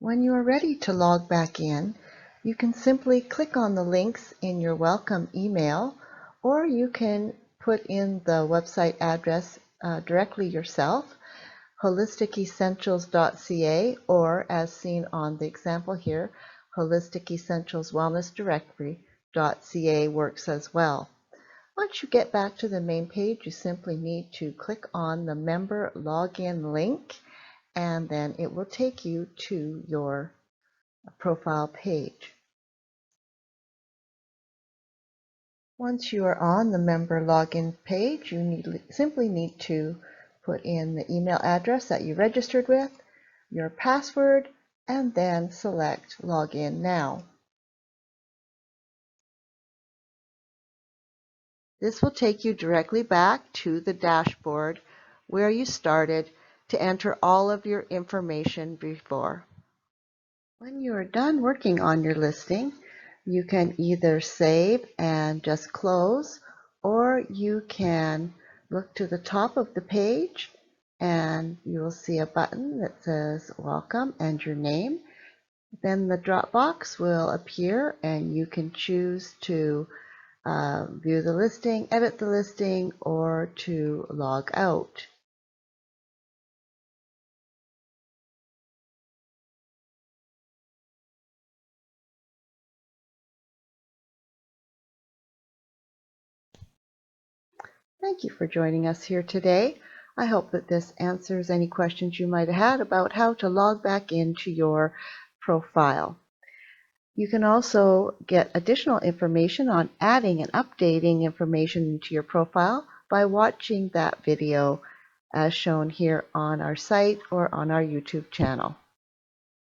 When you are ready to log back in, you can simply click on the links in your welcome email, or you can put in the website address directly yourself, holisticessentials.ca, or as seen on the example here, Holistic Essentials Wellness Directory.ca works as well. Once you get back to the main page, you simply need to click on the member login link, and then it will take you to your profile page. Once you are on the member login page, you simply need to put in the email address that you registered with, your password, and then select Login Now. This will take you directly back to the dashboard where you started to enter all of your information before. When you are done working on your listing, you can either save and just close, or you can look to the top of the page and you will see a button that says Welcome and your name. Then the drop box will appear and you can choose to view the listing, edit the listing, or to log out. Thank you for joining us here today. I hope that this answers any questions you might have had about how to log back into your profile. You can also get additional information on adding and updating information into your profile by watching that video as shown here on our site or on our YouTube channel.